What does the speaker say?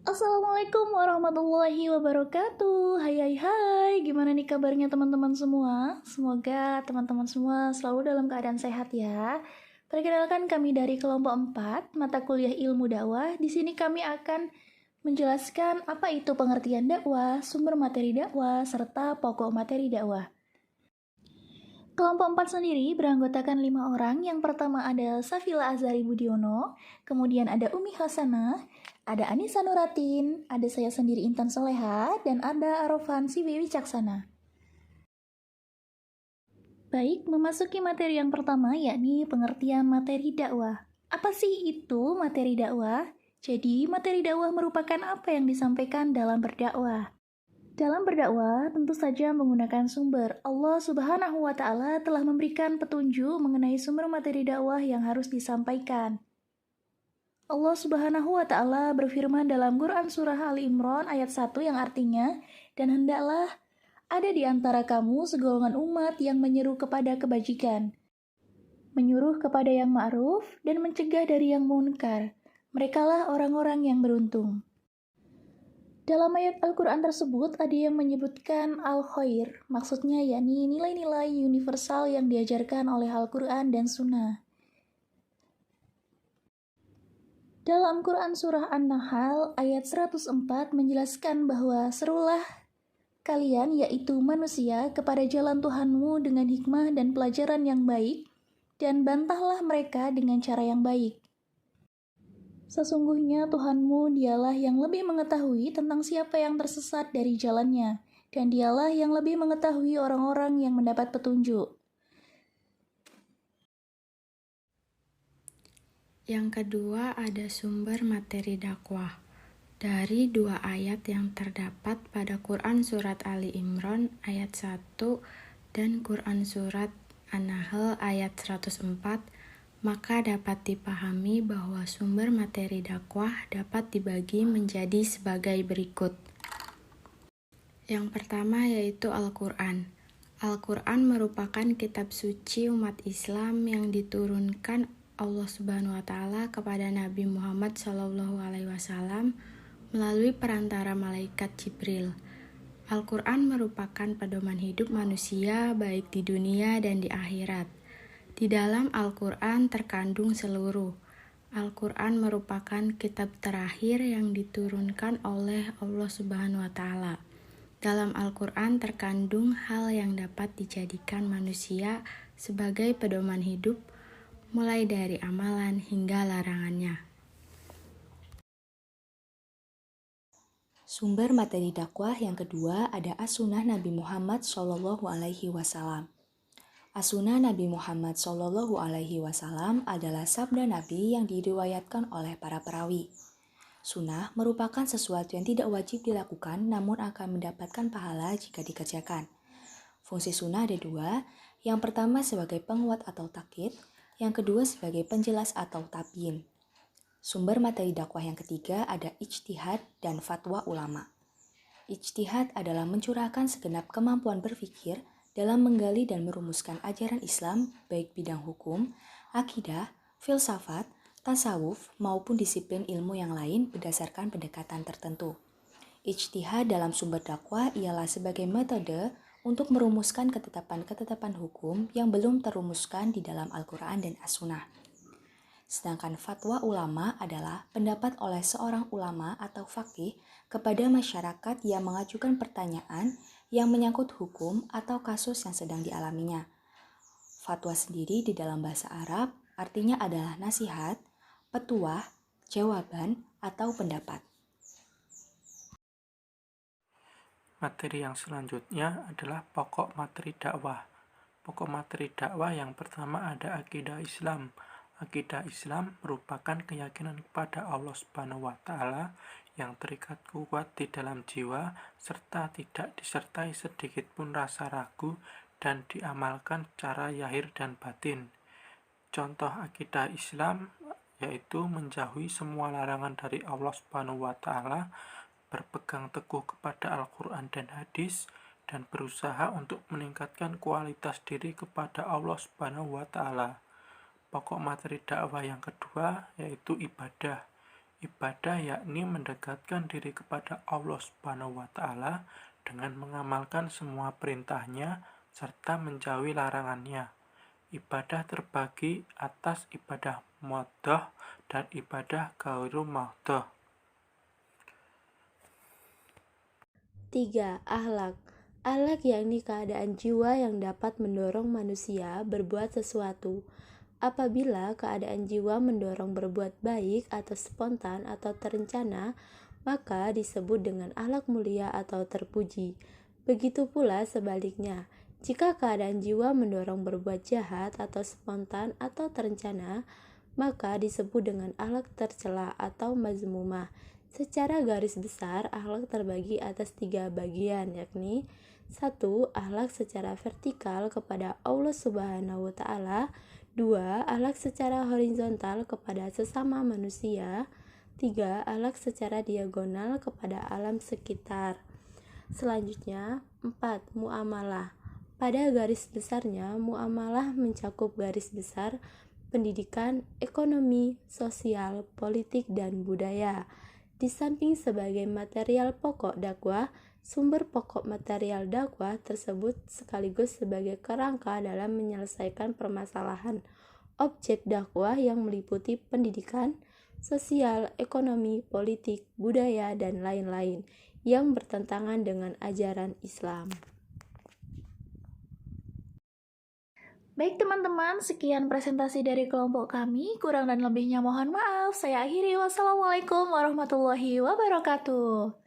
Assalamualaikum warahmatullahi wabarakatuh. Hai hai hai, gimana nih kabarnya teman-teman semua? Semoga teman-teman semua selalu dalam keadaan sehat ya. Perkenalkan kami dari kelompok 4 mata kuliah ilmu dakwah. Di sini kami akan menjelaskan apa itu pengertian dakwah, sumber materi dakwah, serta pokok materi dakwah. Kelompok 4 sendiri beranggotakan 5 orang. Yang pertama ada Safila Azari Budiono, kemudian ada Umi Hasanah, ada Anissa Nuratin, ada saya sendiri Intan Soleha, dan ada Arofan Siwi Wicaksana. Baik, memasuki materi yang pertama yakni pengertian materi dakwah. Apa sih itu materi dakwah? Jadi, materi dakwah merupakan apa yang disampaikan dalam berdakwah. Dalam berdakwah, tentu saja menggunakan sumber. Allah Subhanahu wa Ta'ala telah memberikan petunjuk mengenai sumber materi dakwah yang harus disampaikan. Allah Subhanahu wa Ta'ala berfirman dalam Quran Surah Ali Imran ayat 1 yang artinya, "Dan hendaklah ada di antara kamu segolongan umat yang menyeru kepada kebajikan, menyuruh kepada yang ma'ruf, dan mencegah dari yang munkar. Merekalah orang-orang yang beruntung." Dalam ayat Al-Quran tersebut ada yang menyebutkan al-khair, maksudnya yakni nilai-nilai universal yang diajarkan oleh Al-Quran dan Sunnah. Dalam Quran Surah An-Nahl ayat 104 menjelaskan bahwa serulah kalian yaitu manusia kepada jalan Tuhanmu dengan hikmah dan pelajaran yang baik, dan bantahlah mereka dengan cara yang baik. Sesungguhnya Tuhanmu dialah yang lebih mengetahui tentang siapa yang tersesat dari jalannya, dan dialah yang lebih mengetahui orang-orang yang mendapat petunjuk. Yang kedua ada sumber materi dakwah. Dari dua ayat yang terdapat pada Quran Surat Ali Imran ayat 1 dan Quran Surat An-Nahl ayat 104, maka dapat dipahami bahwa sumber materi dakwah dapat dibagi menjadi sebagai berikut. Yang pertama yaitu Al-Quran. Al-Quran merupakan kitab suci umat Islam yang diturunkan Allah Subhanahu wa Ta'ala kepada Nabi Muhammad SAW melalui perantara malaikat Jibril. Al-Quran merupakan pedoman hidup manusia baik di dunia dan di akhirat. Di dalam Al-Quran terkandung seluruh. Al-Quran merupakan kitab terakhir yang diturunkan oleh Allah Subhanahu wa Ta'ala. Dalam Al-Quran terkandung hal yang dapat dijadikan manusia sebagai pedoman hidup, mulai dari amalan hingga larangannya. Sumber materi dakwah yang kedua ada As-Sunnah Nabi Muhammad SAW. As-Sunnah Nabi Muhammad SAW adalah sabda Nabi yang diriwayatkan oleh para perawi. Sunnah merupakan sesuatu yang tidak wajib dilakukan namun akan mendapatkan pahala jika dikerjakan. Fungsi sunnah ada dua, yang pertama sebagai penguat atau takkid, yang kedua sebagai penjelas atau tabyin. Sumber materi dakwah yang ketiga ada ijtihad dan fatwa ulama. Ijtihad adalah mencurahkan segenap kemampuan berpikir dalam menggali dan merumuskan ajaran Islam baik bidang hukum, akidah, filsafat, tasawuf maupun disiplin ilmu yang lain berdasarkan pendekatan tertentu. Ijtihad dalam sumber dakwah ialah sebagai metode untuk merumuskan ketetapan-ketetapan hukum yang belum terumuskan di dalam Al-Quran dan As-Sunnah. Sedangkan fatwa ulama adalah pendapat oleh seorang ulama atau faqih kepada masyarakat yang mengajukan pertanyaan yang menyangkut hukum atau kasus yang sedang dialaminya. Fatwa sendiri di dalam bahasa Arab artinya adalah nasihat, petuah, jawaban, atau pendapat. Materi yang selanjutnya adalah pokok materi dakwah. Pokok materi dakwah yang pertama ada akidah Islam. Akidah Islam merupakan keyakinan kepada Allah Subhanahu wa Ta'ala yang terikat kuat di dalam jiwa serta tidak disertai sedikit pun rasa ragu dan diamalkan secara zahir dan batin. Contoh akidah Islam yaitu menjauhi semua larangan dari Allah Subhanahu wa Ta'ala, berpegang teguh kepada Al-Quran dan hadis, dan berusaha untuk meningkatkan kualitas diri kepada Allah Subhanahu wa Ta'ala. Pokok materi dakwah yang kedua yaitu ibadah. Ibadah yakni mendekatkan diri kepada Allah Subhanahu wa Ta'ala dengan mengamalkan semua perintahnya serta menjauhi larangannya. Ibadah terbagi atas ibadah muaddah dan ibadah ghairu muaddah. 3. Akhlak. Akhlak yakni keadaan jiwa yang dapat mendorong manusia berbuat sesuatu. Apabila keadaan jiwa mendorong berbuat baik atau spontan atau terencana, maka disebut dengan akhlak mulia atau terpuji. Begitu pula sebaliknya, jika keadaan jiwa mendorong berbuat jahat atau spontan atau terencana, maka disebut dengan akhlak tercela atau mazmumah. Secara garis besar, akhlak terbagi atas 3 bagian, yakni 1. Akhlak secara vertikal kepada Allah Subhanahu wa Ta'ala. 2. Akhlak secara horizontal kepada sesama manusia. 3. Akhlak secara diagonal kepada alam sekitar. Selanjutnya, 4. Muamalah. Pada garis besarnya, muamalah mencakup garis besar pendidikan, ekonomi, sosial, politik, dan budaya. Di samping sebagai material pokok dakwah, sumber pokok material dakwah tersebut sekaligus sebagai kerangka dalam menyelesaikan permasalahan objek dakwah yang meliputi pendidikan, sosial, ekonomi, politik, budaya, dan lain-lain yang bertentangan dengan ajaran Islam. Baik teman-teman, sekian presentasi dari kelompok kami. Kurang dan lebihnya mohon maaf. Saya akhiri. Wassalamualaikum warahmatullahi wabarakatuh.